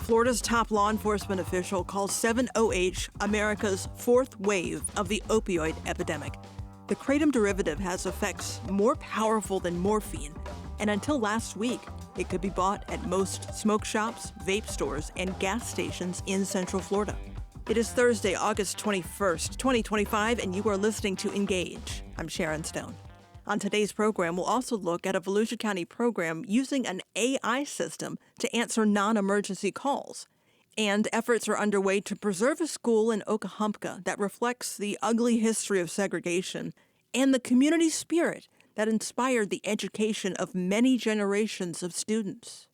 Florida's top law enforcement official calls 7-OH America's fourth wave of the opioid epidemic. The Kratom derivative has effects more powerful than morphine, and until last week, it could be bought at most smoke shops, vape stores, and gas stations in Central Florida. It is Thursday, August 21st, 2025, and you are listening to Engage. I'm Sharon Stone. On today's program, we'll also look at a Volusia County program using an AI system to answer non-emergency calls. And efforts are underway to preserve a school in Okahumpka that reflects the ugly history of segregation and the community spirit that inspired the education of many generations of students.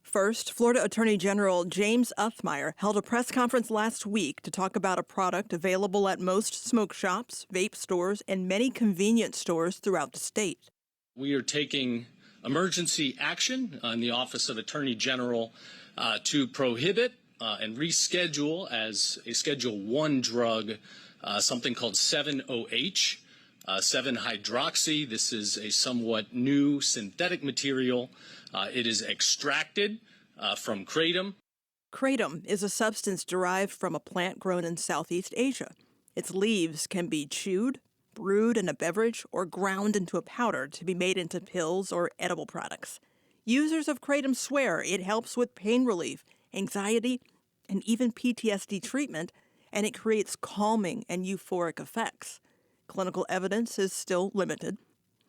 First, Florida Attorney General James Uthmire held a press conference last week to talk about a product available at most smoke shops, vape stores, and many convenience stores throughout the state. We are taking emergency action in the Office of Attorney General to prohibit and reschedule as a Schedule 1 drug something called 7-OH, 7-hydroxy. This is a somewhat new synthetic material. It is extracted from kratom. Kratom is a substance derived from a plant grown in Southeast Asia. Its leaves can be chewed, brewed in a beverage, or ground into a powder to be made into pills or edible products. Users of kratom swear it helps with pain relief, anxiety, and even PTSD treatment, and it creates calming and euphoric effects. Clinical evidence is still limited.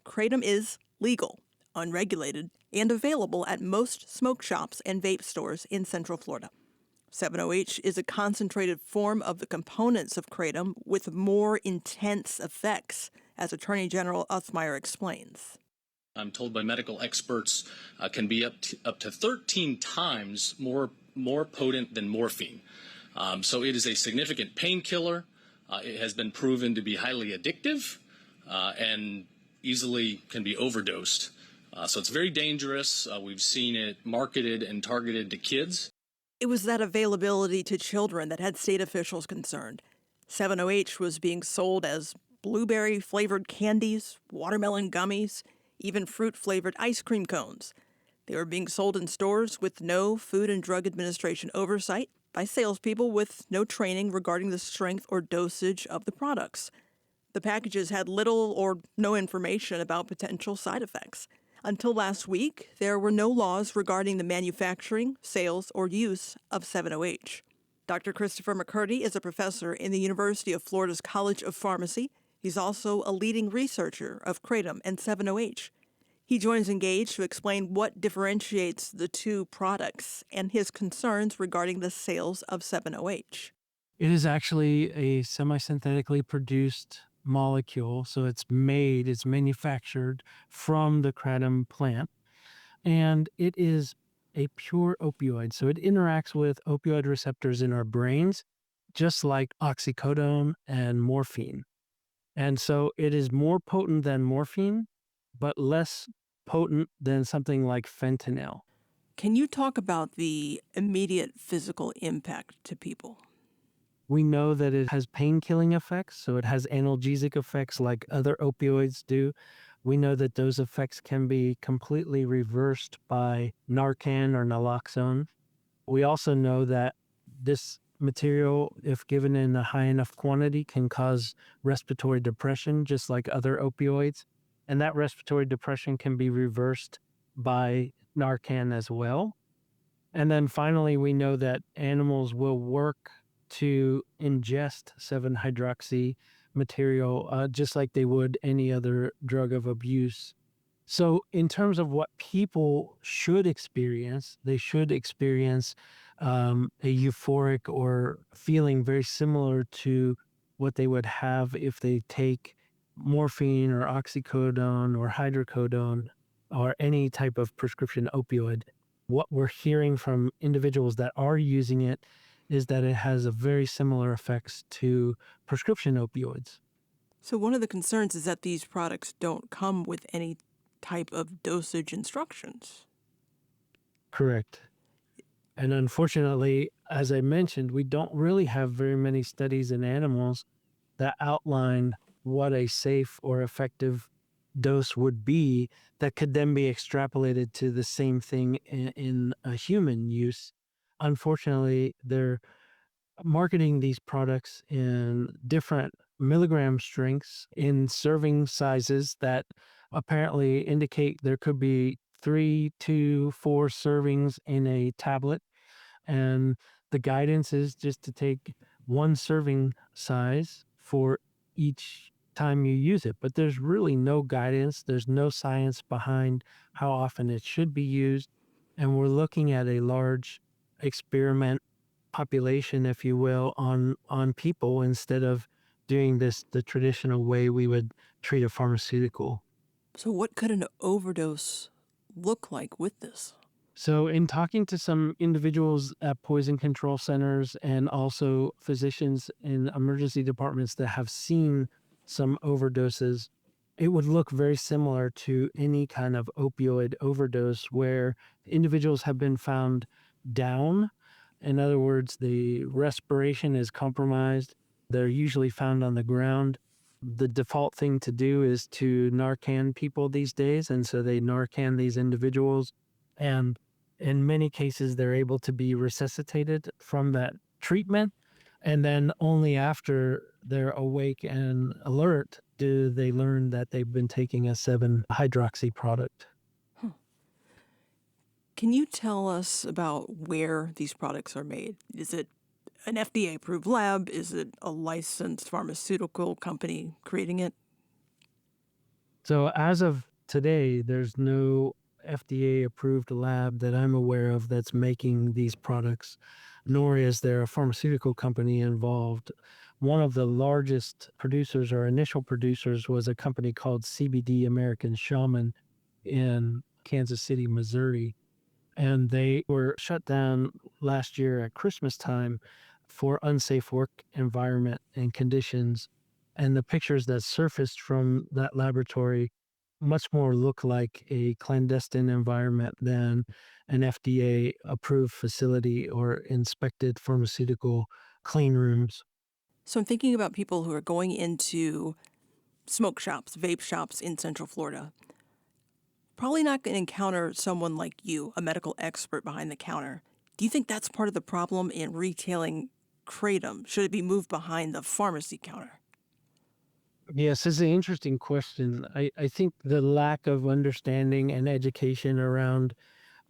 Kratom is legal, unregulated, and available at most smoke shops and vape stores in Central Florida. 7-OH is a concentrated form of the components of kratom with more intense effects, as Attorney General Uthmire explains. I'm told by medical experts can be up to 13 times more potent than morphine. So it is a significant painkiller. It has been proven to be highly addictive and easily can be overdosed. So it's very dangerous. We've seen it marketed and targeted to kids. It was that availability to children that had state officials concerned. 7-OH was being sold as blueberry-flavored candies, watermelon gummies, even fruit-flavored ice cream cones. They were being sold in stores with no Food and Drug Administration oversight by salespeople with no training regarding the strength or dosage of the products. The packages had little or no information about potential side effects. Until last week, there were no laws regarding the manufacturing, sales, or use of 7-OH. Dr. Christopher McCurdy is a professor in the University of Florida's College of Pharmacy. He's also a leading researcher of kratom and 7-OH. He joins Engage to explain what differentiates the two products and his concerns regarding the sales of 7-OH. It is actually a semi-synthetically produced molecule, so it's manufactured from the kratom plant, and it is a pure opioid. So it interacts with opioid receptors in our brains, just like oxycodone and morphine. And so it is more potent than morphine, but less potent than something like fentanyl. Can you talk about the immediate physical impact to people? We know that it has pain-killing effects, so it has analgesic effects like other opioids do. We know that those effects can be completely reversed by Narcan or naloxone. We also know that this material, if given in a high enough quantity, can cause respiratory depression, just like other opioids. And that respiratory depression can be reversed by Narcan as well. And then finally, we know that animals will work to ingest 7-hydroxy material just like they would any other drug of abuse. So in terms of what people should experience, they should experience a euphoric or feeling very similar to what they would have if they take morphine or oxycodone or hydrocodone or any type of prescription opioid. What we're hearing from individuals that are using it is that it has a very similar effects to prescription opioids. So one of the concerns is that these products don't come with any type of dosage instructions. Correct. And unfortunately, as I mentioned, we don't really have very many studies in animals that outline what a safe or effective dose would be that could then be extrapolated to the same thing in a human use. unfortunately, they're marketing these products in different milligram strengths in serving sizes that apparently indicate there could be 3 to 4 servings in a tablet. And the guidance is just to take one serving size for each time you use it. But there's really no guidance, there's no science behind how often it should be used. And we're looking at a large experiment population, if you will, on people instead of doing this the traditional way we would treat a pharmaceutical. So, what could an overdose look like with this? So, in talking to some individuals at poison control centers and also physicians in emergency departments that have seen some overdoses, it would look very similar to any kind of opioid overdose where individuals have been found down. In other words, the respiration is compromised. They're usually found on the ground. The default thing to do is to Narcan people these days. And so they Narcan these individuals. And in many cases, they're able to be resuscitated from that treatment. And then only after they're awake and alert do they learn that they've been taking a 7 hydroxy product. Can you tell us about where these products are made? Is it an FDA approved lab? Is it a licensed pharmaceutical company creating it? So as of today, there's no FDA approved lab that I'm aware of that's making these products, nor is there a pharmaceutical company involved. One of the largest producers or initial producers was a company called CBD American Shaman in Kansas City, Missouri. And they were shut down last year at Christmas time for unsafe work environment and conditions. And the pictures that surfaced from that laboratory much more look like a clandestine environment than an FDA approved facility or inspected pharmaceutical clean rooms. So I'm thinking about people who are going into smoke shops, vape shops in Central Florida. Probably not going to encounter someone like you, a medical expert behind the counter. Do you think that's part of the problem in retailing Kratom? Should it be moved behind the pharmacy counter? Yes, it's an interesting question. I think the lack of understanding and education around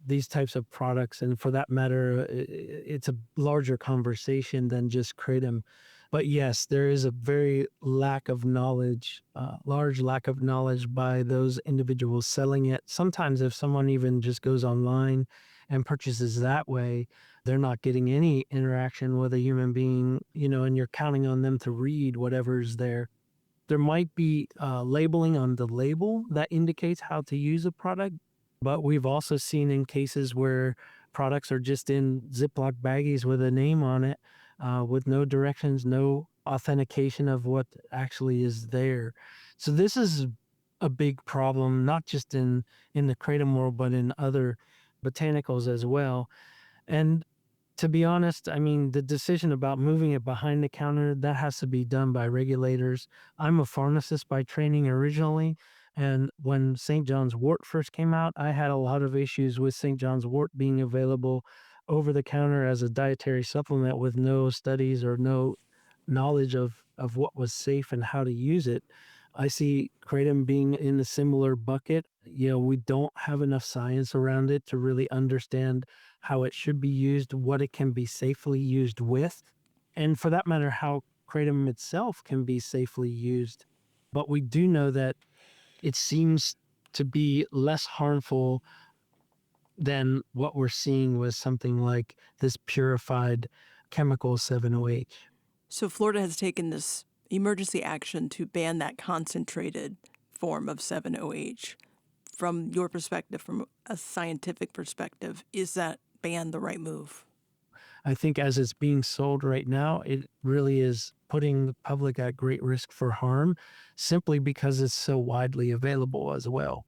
these types of products, and for that matter, it's a larger conversation than just kratom. But yes, there is a very lack of knowledge, large lack of knowledge by those individuals selling it. Sometimes, if someone even just goes online and purchases that way, they're not getting any interaction with a human being, and you're counting on them to read whatever's there. There might be labeling on the label that indicates how to use a product, but we've also seen in cases where products are just in Ziploc baggies with a name on it, with no directions, no authentication of what actually is there. So this is a big problem, not just in the kratom world, but in other botanicals as well. And to be honest, I mean, the decision about moving it behind the counter, that has to be done by regulators. I'm a pharmacist by training originally. And when St. John's wort first came out, I had a lot of issues with St. John's wort being available over the counter as a dietary supplement with no studies or no knowledge of what was safe and how to use it. I see kratom being in a similar bucket. We don't have enough science around it to really understand how it should be used, what it can be safely used with, and for that matter, how kratom itself can be safely used. But we do know that it seems to be less harmful than what we're seeing with something like this purified chemical 7-OH. So Florida has taken this emergency action to ban that concentrated form of 7-OH. From your perspective, from a scientific perspective, is that ban the right move? I think as it's being sold right now, it really is putting the public at great risk for harm simply because it's so widely available as well.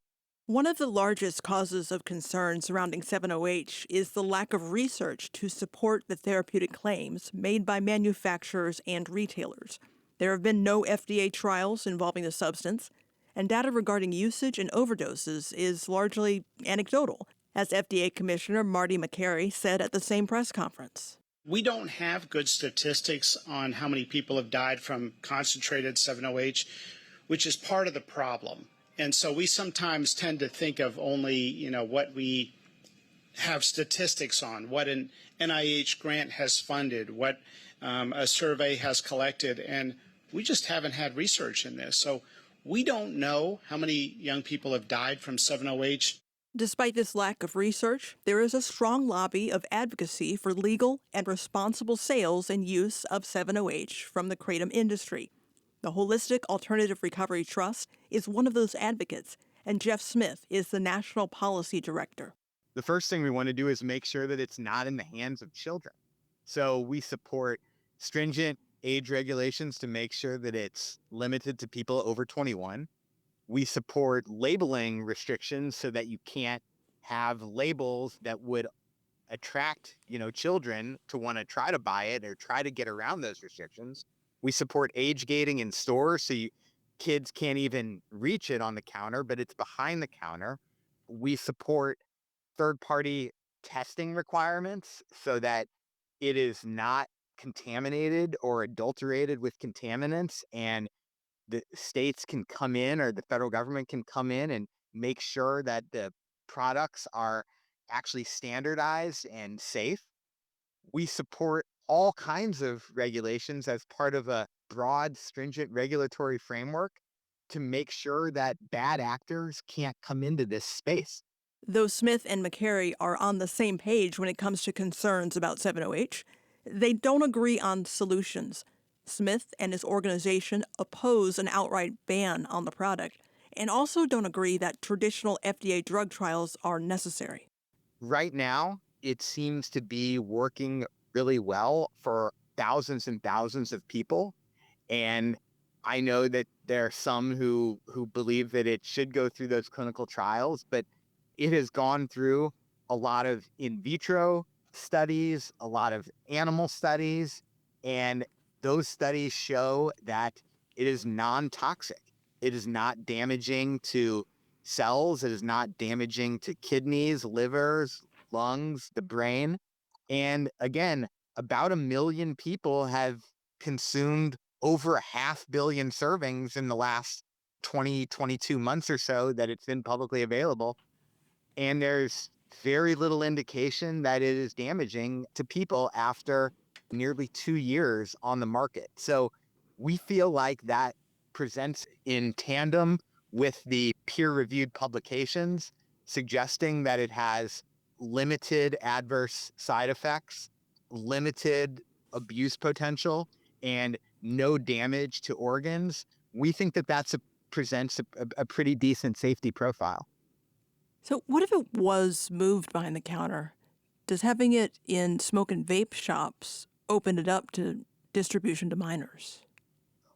One of the largest causes of concern surrounding 7-OH is the lack of research to support the therapeutic claims made by manufacturers and retailers. There have been no FDA trials involving the substance, and data regarding usage and overdoses is largely anecdotal. as FDA Commissioner Marty McCary said at the same press conference. We don't have good statistics on how many people have died from concentrated 7-OH, which is part of the problem. And so we sometimes tend to think of only, what we have statistics on, what an NIH grant has funded, what a survey has collected, and we just haven't had research in this. So we don't know how many young people have died from 7-OH. Despite this lack of research, there is a strong lobby of advocacy for legal and responsible sales and use of 7-OH from the kratom industry. The Holistic Alternative Recovery Trust is one of those advocates, and Jeff Smith is the National Policy Director. The first thing we want to do is make sure that it's not in the hands of children. So we support stringent age regulations to make sure that it's limited to people over 21. We support labeling restrictions so that you can't have labels that would attract, children to want to try to buy it or try to get around those restrictions. We support age gating in stores so kids can't even reach it on the counter, but it's behind the counter. We support third-party testing requirements so that it is not contaminated or adulterated with contaminants, and the states can come in or the federal government can come in and make sure that the products are actually standardized and safe. We support all kinds of regulations as part of a broad, stringent regulatory framework to make sure that bad actors can't come into this space. Though Smith and McCary are on the same page when it comes to concerns about 7-OH, they don't agree on solutions. Smith and his organization oppose an outright ban on the product and also don't agree that traditional FDA drug trials are necessary. Right now, it seems to be working really well for thousands and thousands of people. And I know that there are some who believe that it should go through those clinical trials, but it has gone through a lot of in vitro studies, a lot of animal studies, and those studies show that it is non-toxic. It is not damaging to cells. It is not damaging to kidneys, livers, lungs, the brain. And again, about 1 million people have consumed over 500 million servings in the last 22 months or so that it's been publicly available. And there's very little indication that it is damaging to people after nearly 2 years on the market. So we feel like that presents in tandem with the peer-reviewed publications suggesting that it has limited adverse side effects, limited abuse potential, and no damage to organs. We think that presents a pretty decent safety profile. So what if it was moved behind the counter? Does having it in smoke and vape shops open it up to distribution to minors?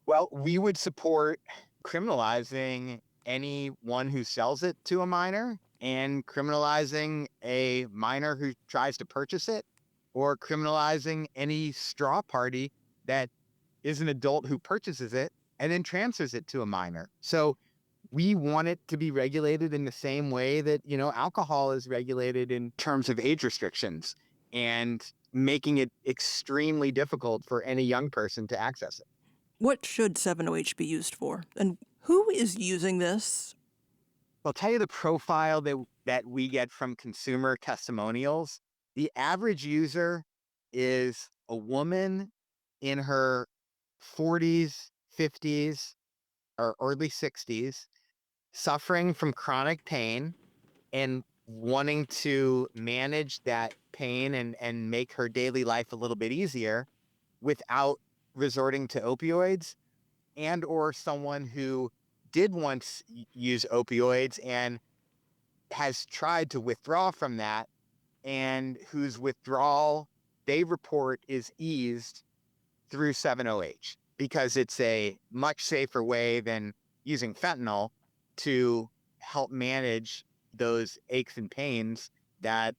Well, we would support criminalizing anyone who sells it to a minor and criminalizing a minor who tries to purchase it, or criminalizing any straw party that is an adult who purchases it and then transfers it to a minor. So we want it to be regulated in the same way that, alcohol is regulated in terms of age restrictions, and making it extremely difficult for any young person to access it. What should 7-OH be used for? And who is using this? I'll tell you the profile that we get from consumer testimonials. The average user is a woman in her 40s, 50s, or early 60s, suffering from chronic pain and wanting to manage that pain and make her daily life a little bit easier without resorting to opioids, and or someone who did once use opioids and has tried to withdraw from that, and whose withdrawal they report is eased through 7-OH, because it's a much safer way than using fentanyl to help manage those aches and pains that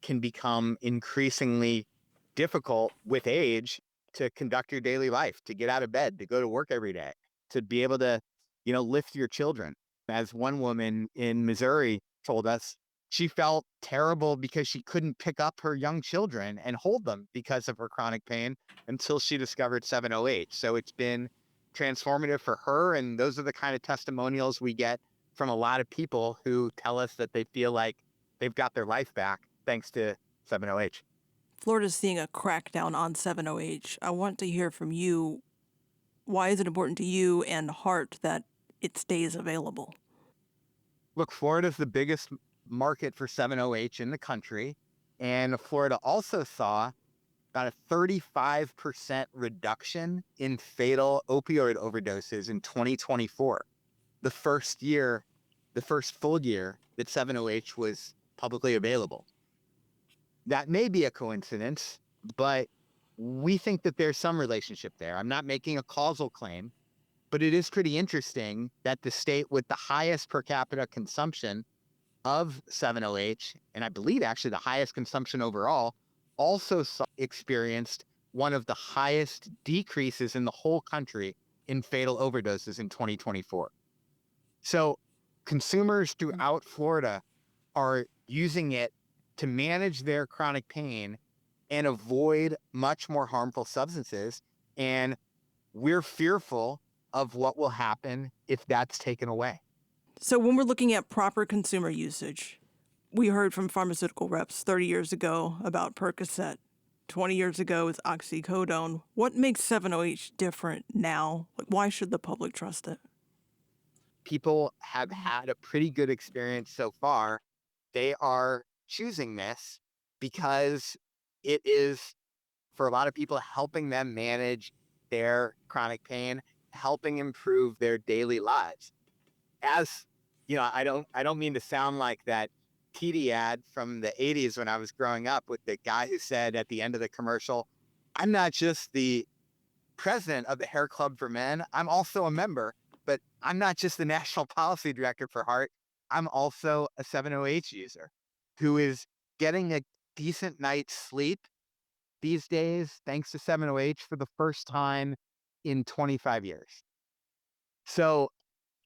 can become increasingly difficult with age to conduct your daily life, to get out of bed, to go to work every day, to be able to, lift your children. As one woman in Missouri told us, She felt terrible because she couldn't pick up her young children and hold them because of her chronic pain until she discovered 708. So it's been transformative for her. And those are the kind of testimonials we get from a lot of people who tell us that they feel like they've got their life back thanks to 708. Florida's seeing a crackdown on 7-OH. I want to hear from you. Why is it important to you and Hart that it stays available? Look, Florida's the biggest market for 7-OH in the country. And Florida also saw about a 35% reduction in fatal opioid overdoses in 2024. The first full year that 7-OH was publicly available. That may be a coincidence, but we think that there's some relationship there. I'm not making a causal claim, but it is pretty interesting that the state with the highest per capita consumption of 7-OH, and I believe actually the highest consumption overall, also experienced one of the highest decreases in the whole country in fatal overdoses in 2024. So consumers throughout Florida are using it to manage their chronic pain and avoid much more harmful substances. And we're fearful of what will happen if that's taken away. So when we're looking at proper consumer usage, we heard from pharmaceutical reps 30 years ago about Percocet, 20 years ago with oxycodone. What makes 7-OH different now? Why should the public trust it? People have had a pretty good experience so far. They are choosing this because it is, for a lot of people, helping them manage their chronic pain, helping improve their daily lives. As you know, I don't mean to sound like that TD ad from the 80s when I was growing up with the guy who said at the end of the commercial, I'm not just the president of the Hair Club for Men, I'm also a member, but I'm not just the national policy director for Heart. I'm also a 7-OH user who is getting a decent night's sleep these days thanks to 7-OH for the first time in 25 years. So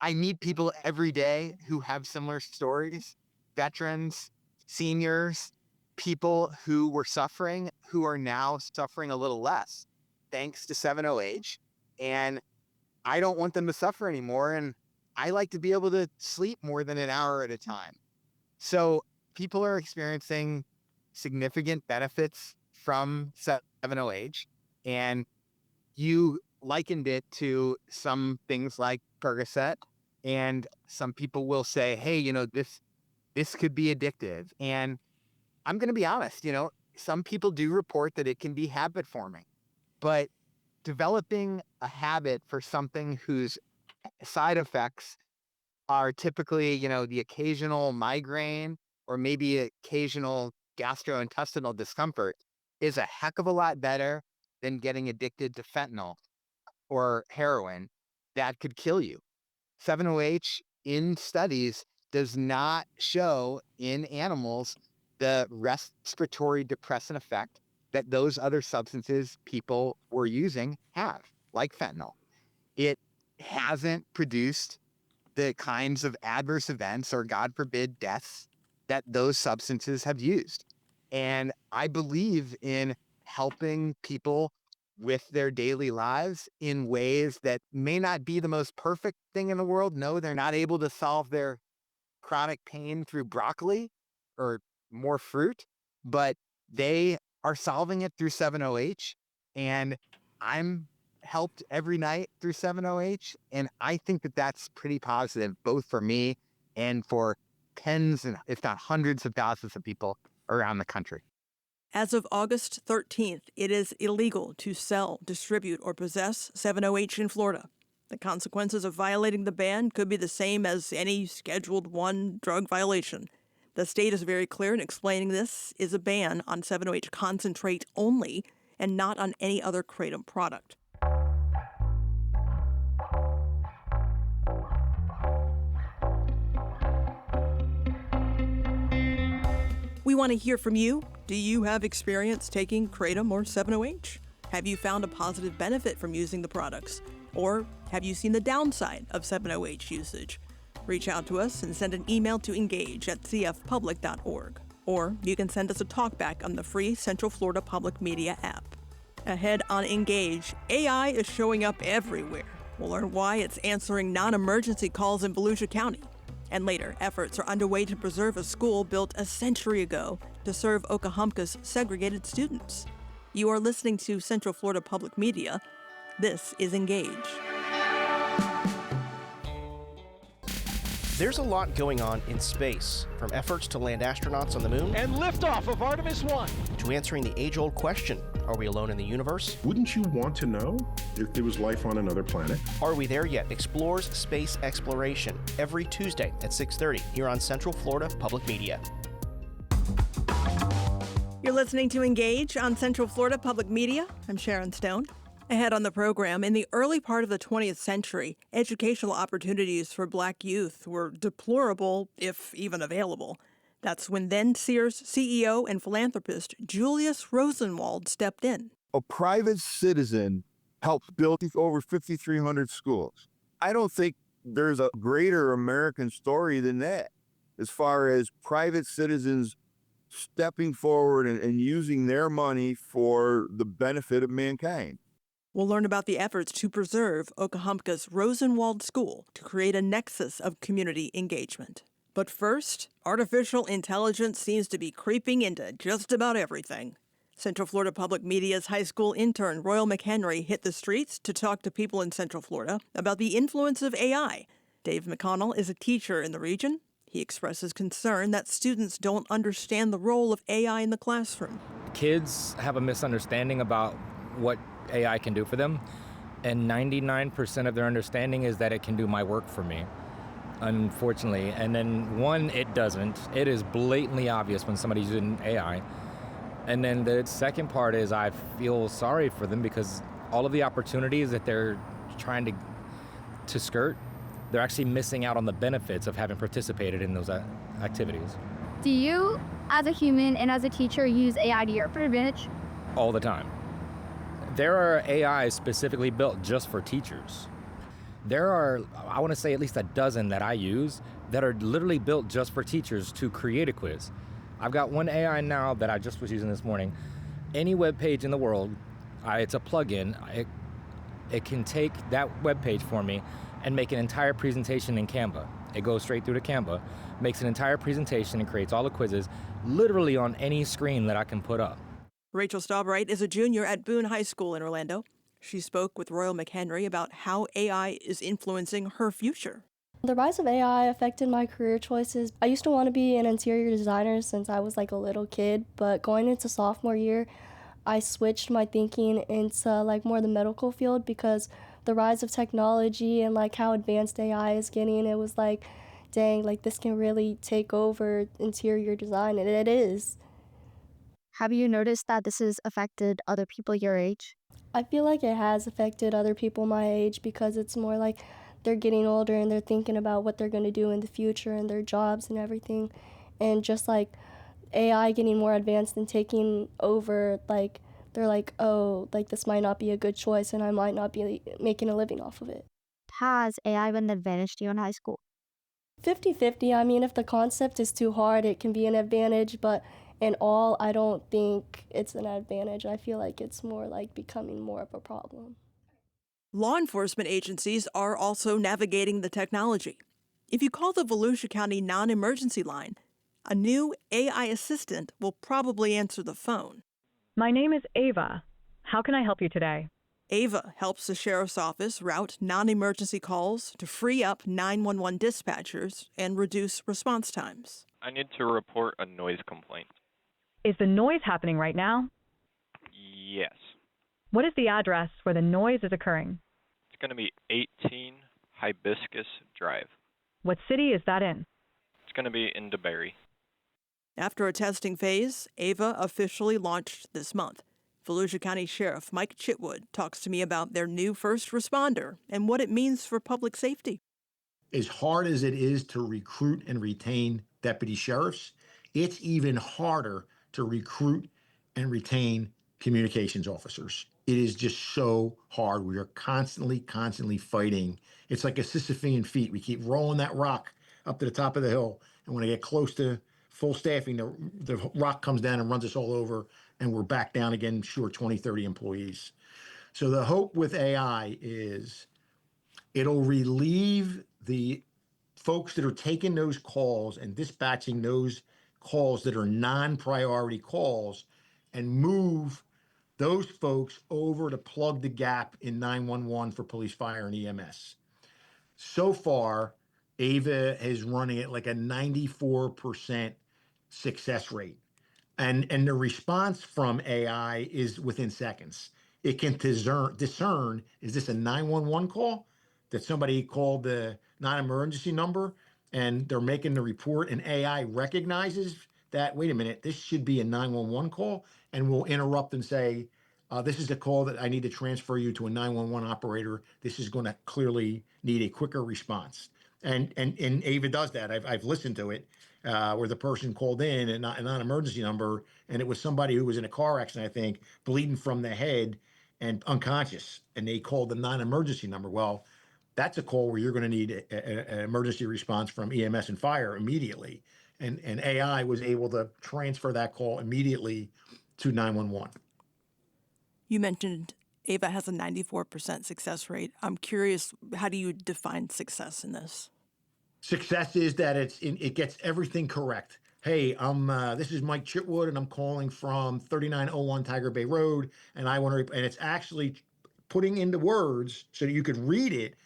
I meet people every day who have similar stories, veterans, seniors, people who were suffering, who are now suffering a little less thanks to 7-OH. And I don't want them to suffer anymore. And I like to be able to sleep more than an hour at a time. So people are experiencing significant benefits from 7-OH. And you likened it to some things like Percocet. And some people will say, hey, you know, this could be addictive. And I'm going to be honest, you know, some people do report that it can be habit forming. But developing a habit for something whose side effects are typically, you know, the occasional migraine or maybe occasional gastrointestinal discomfort is a heck of a lot better than getting addicted to fentanyl or heroin that could kill you. 7-OH in studies does not show in animals the respiratory depressant effect that those other substances people were using have, like fentanyl. It hasn't produced the kinds of adverse events or, God forbid, deaths that those substances have used. And I believe in helping people with their daily lives in ways that may not be the most perfect thing in the world. No, they're not able to solve their chronic pain through broccoli or more fruit, but they are solving it through 7-OH. And I'm helped every night through 7-OH. And I think that that's pretty positive, both for me and for tens and if not hundreds of thousands of people around the country. As of August 13th, it is illegal to sell, distribute, or possess 7-OH in Florida. The consequences of violating the ban could be the same as any Scheduled I drug violation. The state is very clear in explaining this is a ban on 7-OH concentrate only and not on any other Kratom product. We want to hear from you. Do you have experience taking Kratom or 7-OH? Have you found a positive benefit from using the products? Or have you seen the downside of 7-OH usage? Reach out to us and send an email to engage@cfpublic.org. Or you can send us a talkback on the free Central Florida Public Media app. Ahead on Engage, AI is showing up everywhere. We'll learn why it's answering non-emergency calls in Volusia County. And later, efforts are underway to preserve a school built a century ago to serve Oklahomka's segregated students. You are listening to Central Florida Public Media. This is Engage. There's a lot going on in space, from efforts to land astronauts on the moon and liftoff of Artemis 1 to answering the age-old question, are we alone in the universe? Wouldn't you want to know if there was life on another planet? Are we there yet? Explores space exploration every Tuesday at 6:30 here on Central Florida Public Media. You're listening to Engage on Central Florida Public Media. I'm Sharon Stone. Ahead on the program, in the early part of the 20th century, educational opportunities for Black youth were deplorable, if even available. That's when then Sears CEO and philanthropist Julius Rosenwald stepped in. A private citizen helped build over 5,300 schools. I don't think there's a greater American story than that, as far as private citizens stepping forward and using their money for the benefit of mankind. We'll learn about the efforts to preserve Oklahomka's Rosenwald School to create a nexus of community engagement. But first, artificial intelligence seems to be creeping into just about everything. Central Florida Public Media's high school intern Royal McHenry hit the streets to talk to people in Central Florida about the influence of AI. Dave McConnell is a teacher in the region. He expresses concern that students don't understand the role of AI in the classroom. Kids have a misunderstanding about what AI can do for them, and 99% of their understanding is that it can do my work for me, unfortunately. And then one, it doesn't. It is blatantly obvious when somebody's using AI. And then the second part is I feel sorry for them because all of the opportunities that they're trying to skirt, they're actually missing out on the benefits of having participated in those activities. Do you, as a human and as a teacher, use AI to your advantage? All the time. There are AIs specifically built just for teachers. There are, I want to say, at least a dozen that I use that are literally built just for teachers to create a quiz. I've got one AI now that I just was using this morning. Any web page in the world, it's a plugin. It can take that web page for me and make an entire presentation in Canva. It goes straight through to Canva, makes an entire presentation, and creates all the quizzes literally on any screen that I can put up. Rachel Staubright is a junior at Boone High School in Orlando. She spoke with Royal McHenry about how AI is influencing her future. The rise of AI affected my career choices. I used to want to be an interior designer since I was like a little kid, but going into sophomore year, I switched my thinking into like more the medical field because the rise of technology and like how advanced AI is getting, it was like, dang, like this can really take over interior design, and it is. Have you noticed that this has affected other people your age? I feel like it has affected other people my age because it's more like they're getting older and they're thinking about what they're going to do in the future and their jobs and everything. And just like AI getting more advanced and taking over, like they're like, oh, like this might not be a good choice and I might not be making a living off of it. Has AI been an advantage to you in high school? 50-50. I mean, if the concept is too hard, it can be an advantage, but in all, I don't think it's an advantage. I feel like it's more like becoming more of a problem. Law enforcement agencies are also navigating the technology. If you call the Volusia County non-emergency line, a new AI assistant will probably answer the phone. My name is Ava. How can I help you today? Ava helps the sheriff's office route non-emergency calls to free up 911 dispatchers and reduce response times. I need to report a noise complaint. Is the noise happening right now? Yes. What is the address where the noise is occurring? It's going to be 18 Hibiscus Drive. What city is that in? It's going to be in DeBerry. After a testing phase, Ava officially launched this month. Volusia County Sheriff Mike Chitwood talks to me about their new first responder and what it means for public safety. As hard as it is to recruit and retain deputy sheriffs, it's even harder to recruit and retain communications officers. It is just so hard. We are constantly fighting. It's like a Sisyphean feat. We keep rolling that rock up to the top of the hill. And when I get close to full staffing, the rock comes down and runs us all over, and we're back down again, short 20, 30 employees. So the hope with AI is it'll relieve the folks that are taking those calls and dispatching those calls that are non-priority calls and move those folks over to plug the gap in 911 for police, fire, and EMS. So far, Ava is running at like a 94% success rate. And the response from AI is within seconds. It can discern, is this a 911 call that somebody called the non-emergency number and they're making the report, and AI recognizes that, wait a minute, this should be a 911 call, and will interrupt and say, this is a call that I need to transfer you to a 911 operator. This is going to clearly need a quicker response. And Ava does that. I've listened to it, where the person called in and a non-emergency number, and it was somebody who was in a car accident, I think, bleeding from the head and unconscious, and they called the non-emergency number. Well, that's a call where you're going to need an emergency response from EMS and fire immediately. And AI was able to transfer that call immediately to 911. You mentioned Ava has a 94% success rate. I'm curious, how do you define success in this? Success is that it gets everything correct. Hey, this is Mike Chitwood, and I'm calling from 3901 Tiger Bay Road, and I want to, and it's actually putting into words so that you could read it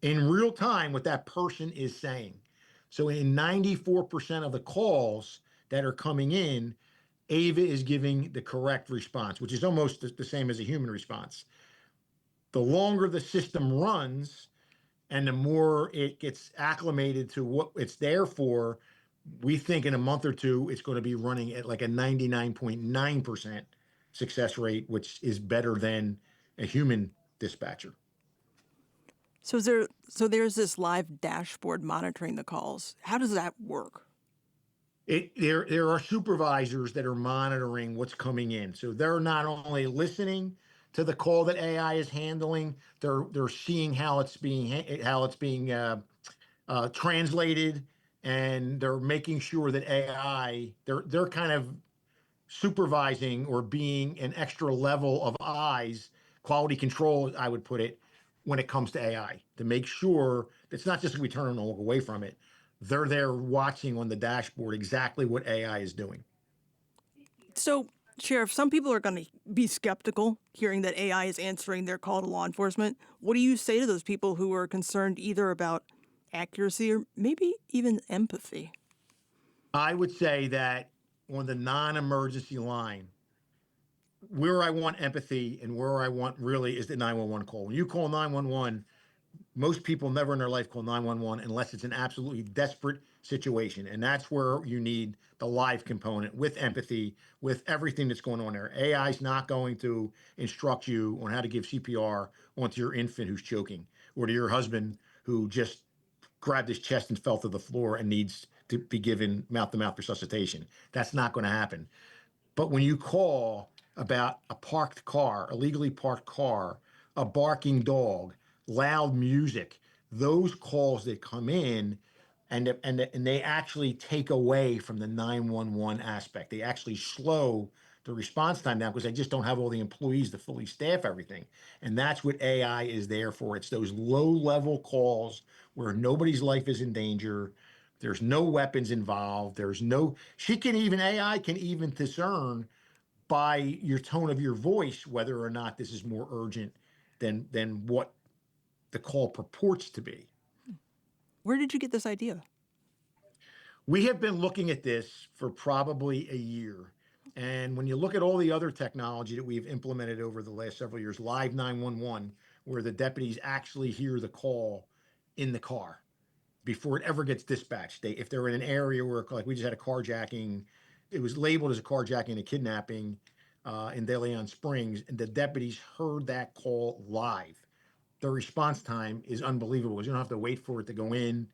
in real time what that person is saying. So in 94% of the calls that are coming in, Ava is giving the correct response, which is almost the same as a human response. The longer the system runs and the more it gets acclimated to what it's there for, we think in a month or two, it's going to be running at like a 99.9% success rate, which is better than a human dispatcher. So there's this live dashboard monitoring the calls. How does that work? There are supervisors that are monitoring what's coming in. So they're not only listening to the call that AI is handling, they're seeing how it's being translated, and they're making sure that AI they're kind of supervising or being an extra level of eyes, quality control, I would put it, when it comes to AI, to make sure it's not just we turn and walk away from it. They're there watching on the dashboard exactly what AI is doing. So, Sheriff, some people are going to be skeptical hearing that AI is answering their call to law enforcement. What do you say to those people who are concerned either about accuracy or maybe even empathy? I would say that on the non-emergency line, where I want empathy and where I want really is the 911 call. When you call 911, most people never in their life call 911 unless it's an absolutely desperate situation. And that's where you need the live component with empathy, with everything that's going on there. AI is not going to instruct you on how to give CPR onto your infant who's choking, or to your husband who just grabbed his chest and fell to the floor and needs to be given mouth-to-mouth resuscitation. That's not going to happen. But when you call about a parked car, illegally parked car, a barking dog, loud music, those calls that come in and they actually take away from the 911 aspect. They actually slow the response time down because they just don't have all the employees to fully staff everything. And that's what AI is there for. It's those low-level calls where nobody's life is in danger. There's no weapons involved. AI can even discern by your tone of your voice whether or not this is more urgent than what the call purports to be. Where did you get this idea? We have been looking at this for probably a year. And when you look at all the other technology that we've implemented over the last several years, Live 911, where the deputies actually hear the call in the car before it ever gets dispatched. If they're in an area where, like we just had a carjacking, it was labeled as a carjacking and a kidnapping in De Leon Springs, and the deputies heard that call live. The response time is unbelievable. You don't have to wait for it to go in.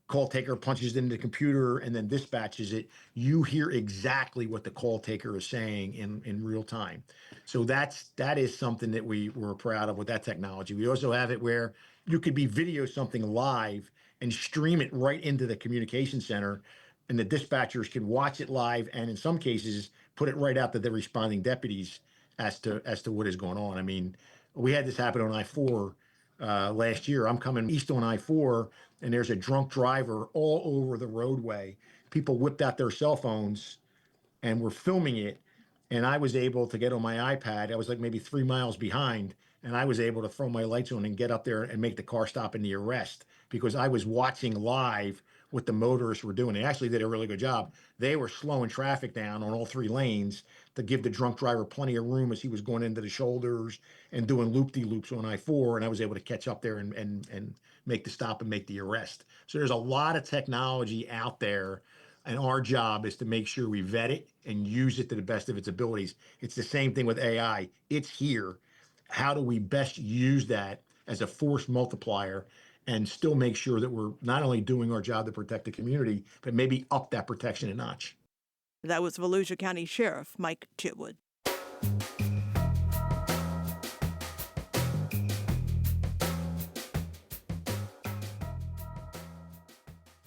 Call taker punches it into the computer and then dispatches it. You hear exactly what the call taker is saying in real time. So that is something that we're proud of with that technology. We also have it where you could be video something live and stream it right into the communication center, and the dispatchers can watch it live, and in some cases put it right out to the responding deputies as to what is going on. I mean, we had this happen on I-4 last year. I'm coming east on I-4, and there's a drunk driver all over the roadway. People whipped out their cell phones and were filming it. And I was able to get on my iPad. I was like maybe 3 miles behind, and I was able to throw my lights on and get up there and make the car stop in the arrest because I was watching live what the motorists were doing. They actually did a really good job. They were slowing traffic down on all 3 lanes to give the drunk driver plenty of room as he was going into the shoulders and doing loop-de-loops on I-4, and I was able to catch up there and make the stop and make the arrest. So there's a lot of technology out there, and our job is to make sure we vet it and use it to the best of its abilities. It's the same thing with AI. It's here. How do we best use that as a force multiplier and still make sure that we're not only doing our job to protect the community, but maybe up that protection a notch? That was Volusia County Sheriff Mike Chitwood.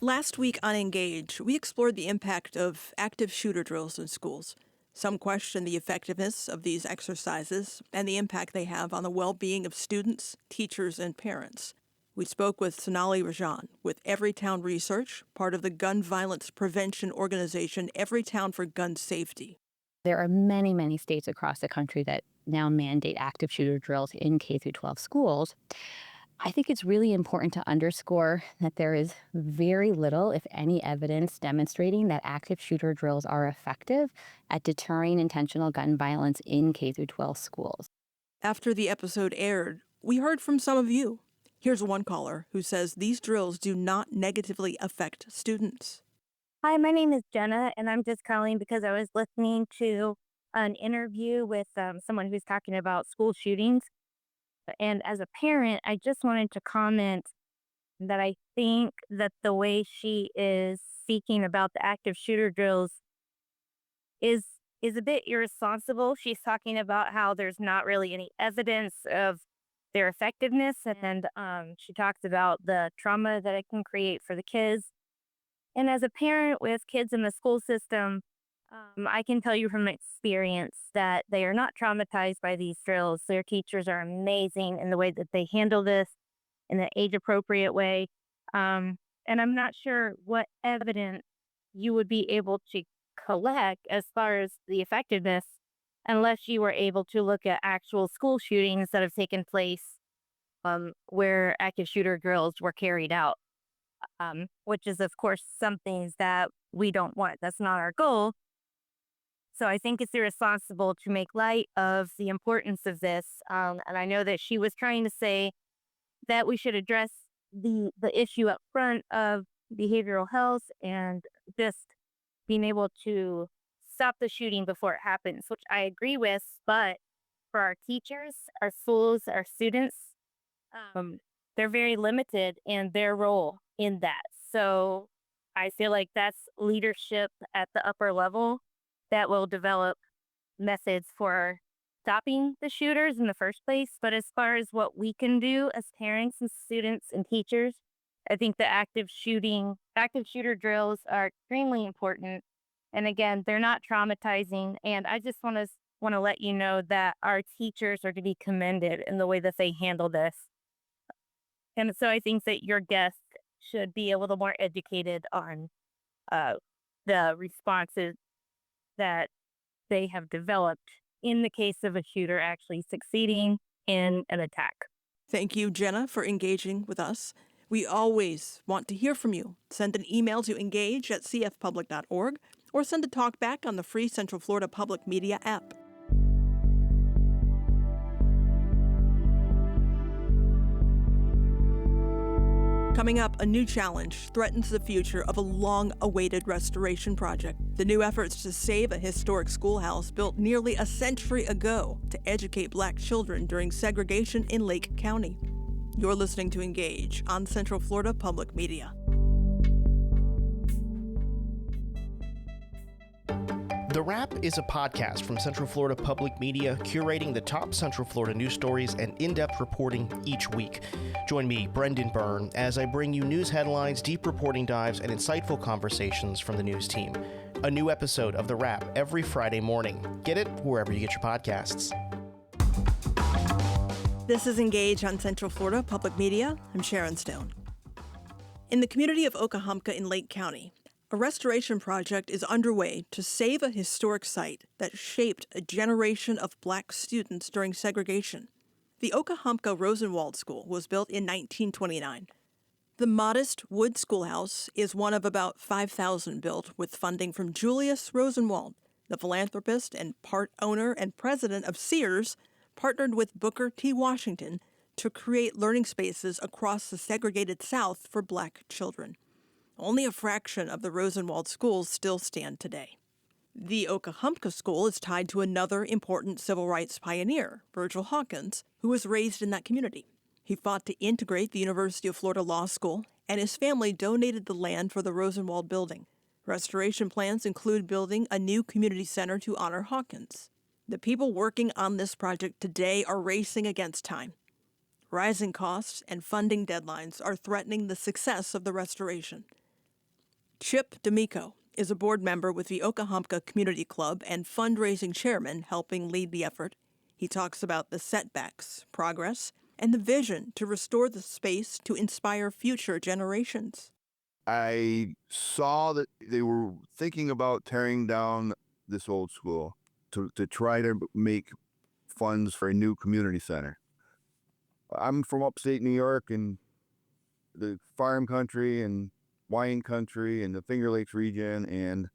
Last week on Engage, we explored the impact of active shooter drills in schools. Some question the effectiveness of these exercises and the impact they have on the well-being of students, teachers, and parents. We spoke with Sonali Rajan with Everytown Research, part of the gun violence prevention organization Everytown for Gun Safety. There are many, many states across the country that now mandate active shooter drills in K-12 schools. I think it's really important to underscore that there is very little, if any, evidence demonstrating that active shooter drills are effective at deterring intentional gun violence in K-12 schools. After the episode aired, we heard from some of you. Here's one caller who says these drills do not negatively affect students. Hi, my name is Jenna, and I'm just calling because I was listening to an interview with someone who's talking about school shootings. And as a parent, I just wanted to comment that I think that the way she is speaking about the active shooter drills is a bit irresponsible. She's talking about how there's not really any evidence of their effectiveness, and she talks about the trauma that it can create for the kids. And as a parent with kids in the school system, I can tell you from experience that they are not traumatized by these drills. Their teachers are amazing in the way that they handle this in an age-appropriate way. And I'm not sure what evidence you would be able to collect as far as the effectiveness unless you were able to look at actual school shootings that have taken place where active shooter drills were carried out, which is, of course, something that we don't want. That's not our goal. So I think it's irresponsible to make light of the importance of this. And I know that she was trying to say that we should address the issue up front of behavioral health and just being able to stop the shooting before it happens, which I agree with. But for our teachers, our schools, our students, they're very limited in their role in that. So I feel like that's leadership at the upper level that will develop methods for stopping the shooters in the first place. But as far as what we can do as parents and students and teachers, I think the active shooter drills are extremely important. And again, they're not traumatizing. And I just want to let you know that our teachers are to be commended in the way that they handle this. And so I think that your guest should be a little more educated on the responses that they have developed in the case of a shooter actually succeeding in an attack. Thank you, Jenna, for engaging with us. We always want to hear from you. Send an email to engage@cfpublic.org or send a talk back on the free Central Florida Public Media app. Coming up, a new challenge threatens the future of a long-awaited restoration project. The new efforts to save a historic schoolhouse built nearly a century ago to educate Black children during segregation in Lake County. You're listening to Engage on Central Florida Public Media. The Wrap is a podcast from Central Florida Public Media, curating the top Central Florida news stories and in-depth reporting each week. Join me, Brendan Byrne, as I bring you news headlines, deep reporting dives, and insightful conversations from the news team. A new episode of The Wrap every Friday morning. Get it wherever you get your podcasts. This is Engage on Central Florida Public Media. I'm Sharon Stone. In the community of Okahumpka in Lake County, a restoration project is underway to save a historic site that shaped a generation of Black students during segregation. The Okahumpka Rosenwald School was built in 1929. The modest wood schoolhouse is one of about 5,000 built with funding from Julius Rosenwald, the philanthropist and part owner and president of Sears, partnered with Booker T. Washington to create learning spaces across the segregated South for Black children. Only a fraction of the Rosenwald schools still stand today. The Okahumpka School is tied to another important civil rights pioneer, Virgil Hawkins, who was raised in that community. He fought to integrate the University of Florida Law School, and his family donated the land for the Rosenwald building. Restoration plans include building a new community center to honor Hawkins. The people working on this project today are racing against time. Rising costs and funding deadlines are threatening the success of the restoration. Chip D'Amico is a board member with the Okahumpka Community Club and fundraising chairman helping lead the effort. He talks about the setbacks, progress, and the vision to restore the space to inspire future generations. I saw that they were thinking about tearing down this old school to try to make funds for a new community center. I'm from upstate New York and the farm country and wine country and the Finger Lakes region, and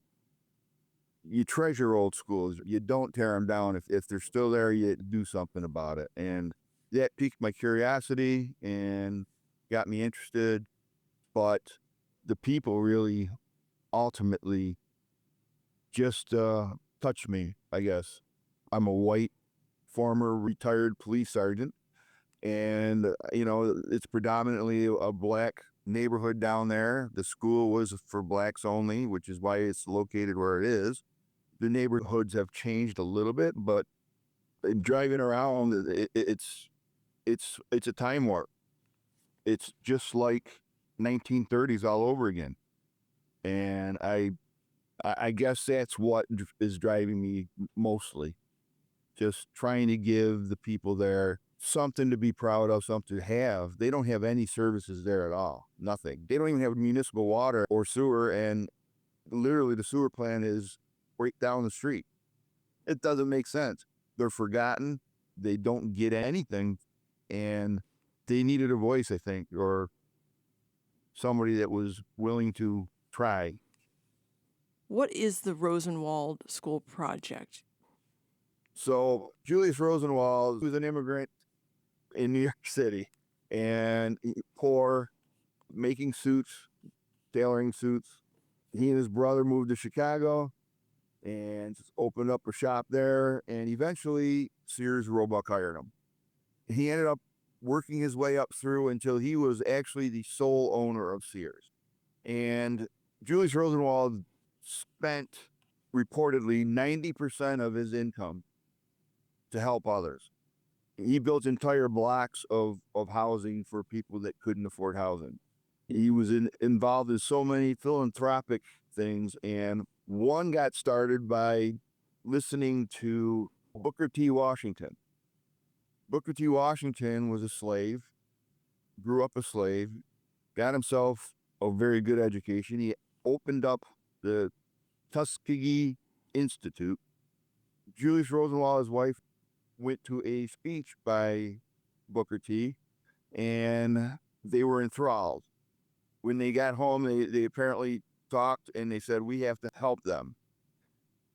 you treasure old schools. You don't tear them down. If they're still there, you do something about it. And that piqued my curiosity and got me interested. But the people really ultimately just touched me, I guess. I'm a white former retired police sergeant, and it's predominantly a Black neighborhood down there. The school was for Blacks only, which is why it's located where it is. The neighborhoods have changed a little bit, but driving around, it's a time warp. It's just like 1930s all over again. And I guess that's what is driving me mostly. Just trying to give the people there something to be proud of, something to have. They don't have any services there at all. Nothing. They don't even have municipal water or sewer, and literally the sewer plant is right down the street. It doesn't make sense. They're forgotten. They don't get anything, and they needed a voice, I think, or somebody that was willing to try. What is the Rosenwald School Project? So Julius Rosenwald was an immigrant in New York City, and poor, making suits, tailoring suits. He and his brother moved to Chicago and opened up a shop there, and eventually Sears Roebuck hired him. He ended up working his way up through until he was actually the sole owner of Sears. And Julius Rosenwald spent reportedly 90% of his income to help others. He built entire blocks of housing for people that couldn't afford housing. He was involved in so many philanthropic things, and one got started by listening to Booker T. Washington. Booker T. Washington was a slave, grew up a slave, got himself a very good education. He opened up the Tuskegee Institute. Julius Rosenwald, his wife, went to a speech by Booker T, and they were enthralled. When they got home, they apparently talked, and they said, we have to help them.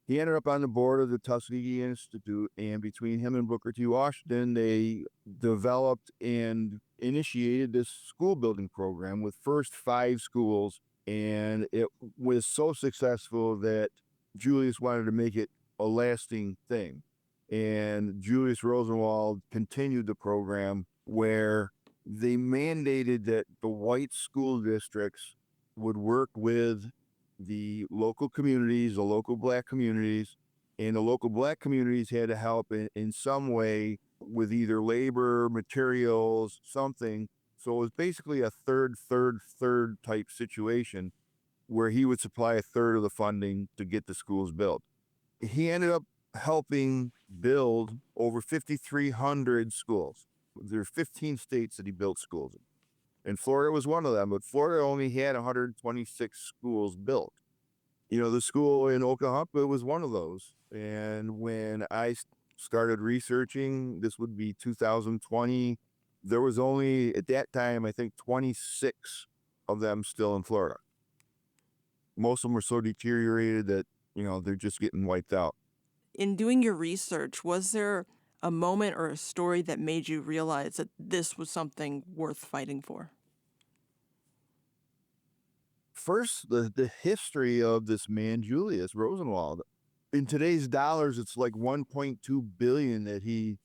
He ended up on the board of the Tuskegee Institute, and between him and Booker T. Washington, they developed and initiated this school building program with first 5 schools, and it was so successful that Julius wanted to make it a lasting thing. And Julius Rosenwald continued the program where they mandated that the white school districts would work with the local communities, the local black communities, and the local black communities had to help in some way with either labor, materials, something. So it was basically a third type situation where he would supply a third of the funding to get the schools built. He ended up helping build over 5,300 schools. There are 15 states that he built schools in. And Florida was one of them, but Florida only had 126 schools built. You know, the school in Oklahoma was one of those. And when I started researching, this would be 2020, there was only, at that time, I think 26 of them still in Florida. Most of them were so deteriorated that, you know, they're just getting wiped out. In doing your research, was there a moment or a story that made you realize that this was something worth fighting for? First, the history of this man, Julius Rosenwald. In today's dollars, it's like 1.2 billion that he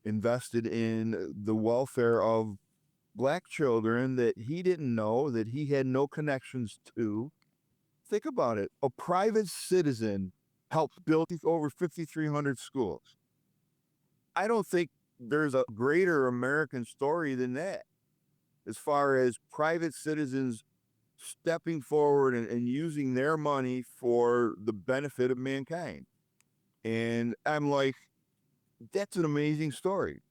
invested in the welfare of black children that he didn't know, that he had no connections to. Think about it. A private citizen helped build over 5,300 schools. I don't think there's a greater American story than that, as far as private citizens stepping forward and using their money for the benefit of mankind. And I'm like, that's an amazing story.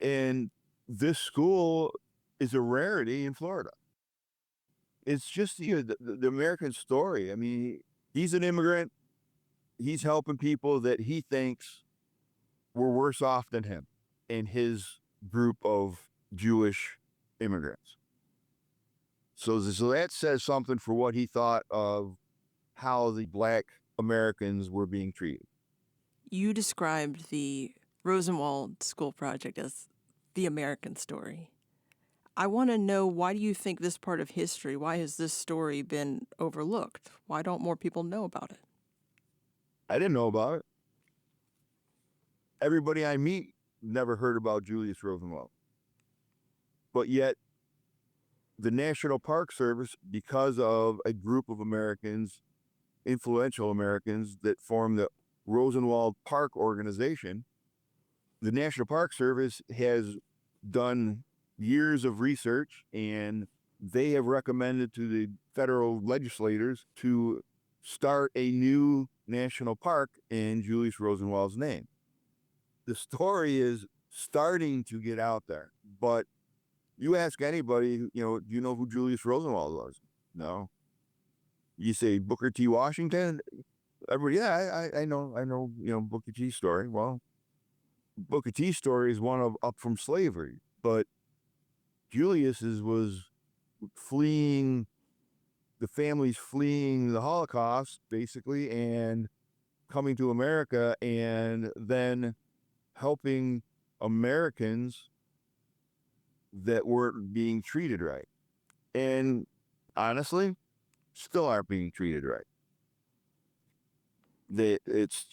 And this school is a rarity in Florida. It's just, you know, the American story. I mean, he's an immigrant. He's helping people that he thinks were worse off than him and his group of Jewish immigrants. So that says something for what he thought of how the black Americans were being treated. You described the Rosenwald School Project as the American story. I want to know, why do you think this part of history, why has this story been overlooked? Why don't more people know about it? I didn't know about it. Everybody I meet never heard about Julius Rosenwald. But yet, the National Park Service, because of a group of Americans, influential Americans, that formed the Rosenwald Park Organization, the National Park Service has done years of research, and they have recommended to the federal legislators to start a new national park in Julius Rosenwald's name. The story is starting to get out there, but you ask anybody, you know, do you know who Julius Rosenwald was? No. You say Booker T. Washington? Everybody, yeah, I know, you know, Booker T's story. Well, Booker T's story is one of up from slavery, but Julius's was fleeing, the family's fleeing the Holocaust, basically, and coming to America, and then helping Americans that weren't being treated right. And honestly, still aren't being treated right. It's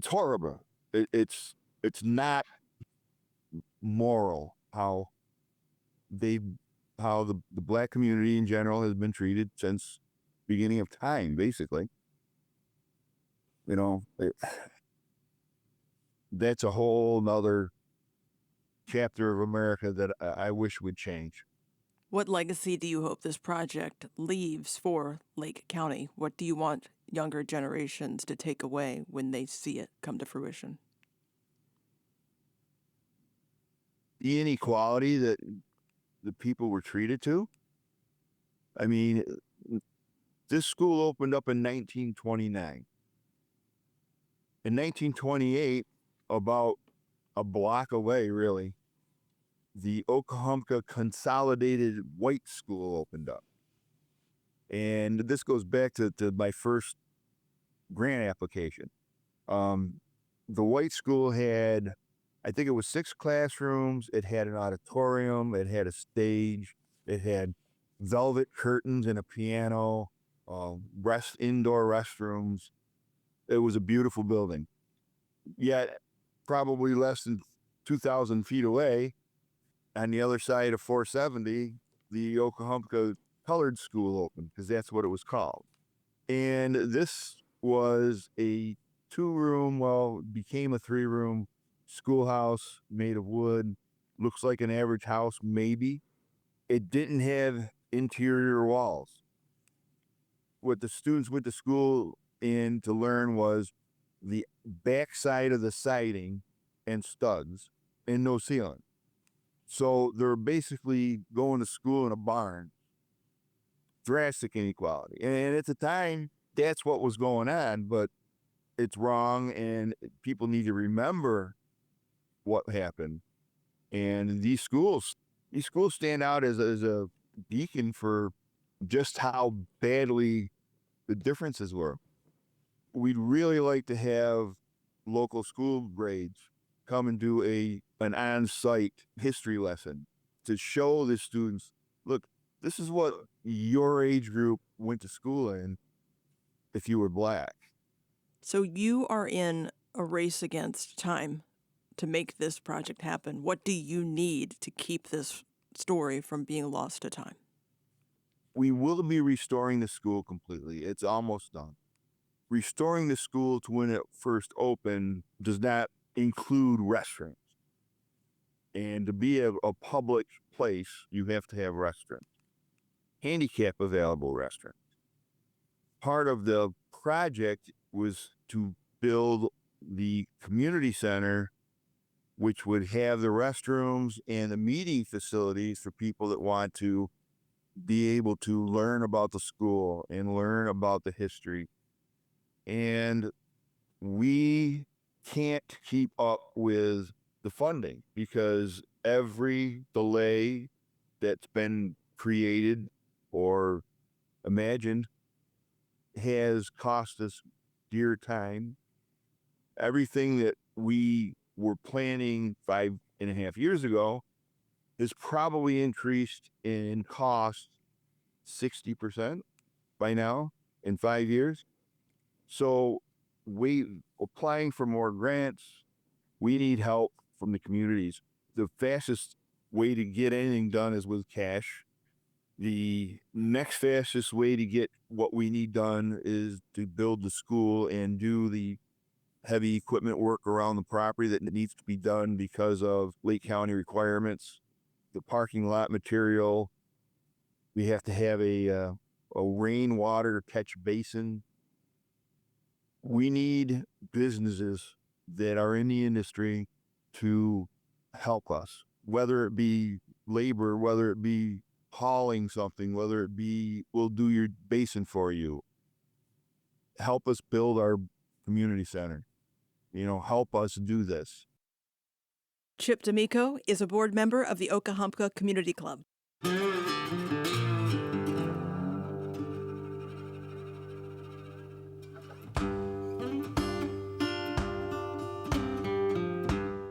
horrible. It's not moral how the black community in general has been treated since beginning of time, basically. You know, that's a whole nother chapter of America that I wish would change. What legacy do you hope this project leaves for Lake County? What do you want younger generations to take away when they see it come to fruition? The inequality that the people were treated to. I mean, this school opened up in 1929. In 1928, about a block away, really, the Oklahoma Consolidated White School opened up. And this goes back to my first grant application. The white school had, I think it was 6 classrooms. It had an auditorium. It had a stage. It had velvet curtains and a piano, indoor restrooms. It was a beautiful building. Yet, probably less than 2,000 feet away, on the other side of 470, the Oklahoma colored school opened, because that's what it was called. And this was a 2-room, well, became a 3-room schoolhouse made of wood. Looks like an average house, maybe. It didn't have interior walls. What the students went to school in to learn was the backside of the siding and studs and no ceiling. So they're basically going to school in a barn. Drastic inequality. And at the time, that's what was going on, but it's wrong, and people need to remember what happened. And these schools stand out as a beacon for just how badly the differences were. We'd really like to have local school grades come and do an on-site history lesson to show the students, look, this is what your age group went to school in if you were Black. So you are in a race against time to make this project happen. What do you need to keep this story from being lost to time? We will be restoring the school completely. It's almost done. Restoring the school to when it first opened does not include restrooms. And to be a public place, you have to have restrooms. Handicap available restrooms. Part of the project was to build the community center, which would have the restrooms and the meeting facilities for people that want to be able to learn about the school and learn about the history. And we can't keep up with the funding because every delay that's been created or imagined has cost us dear time. Everything that we were planning 5.5 years ago has probably increased in cost 60% by now in 5 years. So applying for more grants, we need help from the communities. The fastest way to get anything done is with cash. The next fastest way to get what we need done is to build the school and do the heavy equipment work around the property that needs to be done because of Lake County requirements. The parking lot material, we have to have a rainwater catch basin. We need businesses that are in the industry to help us, whether it be labor, whether it be hauling something, whether it be we'll do your basin for you. Help us build our community center. Help us do this. Chip D'Amico is a board member of the Okahumpka Community Club.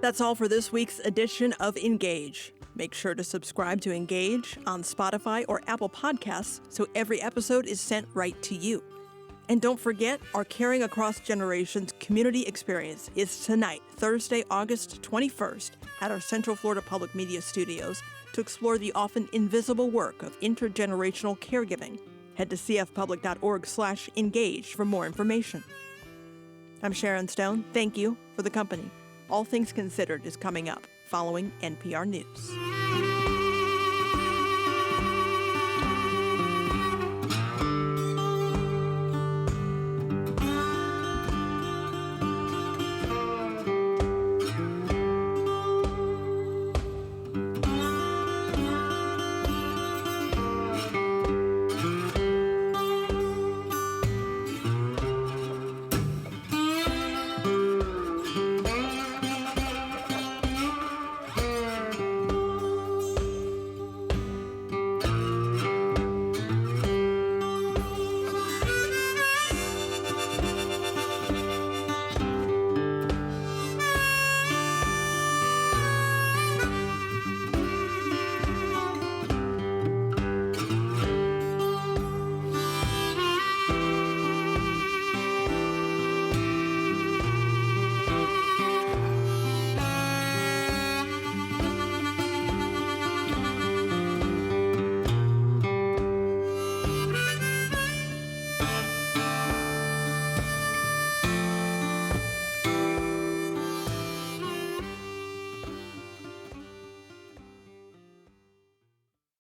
That's all for this week's edition of Engage. Make sure to subscribe to Engage on Spotify or Apple Podcasts so every episode is sent right to you. And don't forget, our Caring Across Generations community experience is tonight, Thursday, August 21st, at our Central Florida Public Media Studios to explore the often invisible work of intergenerational caregiving. Head to cfpublic.org/engage for more information. I'm Sharon Stone. Thank you for the company. All Things Considered is coming up following NPR News.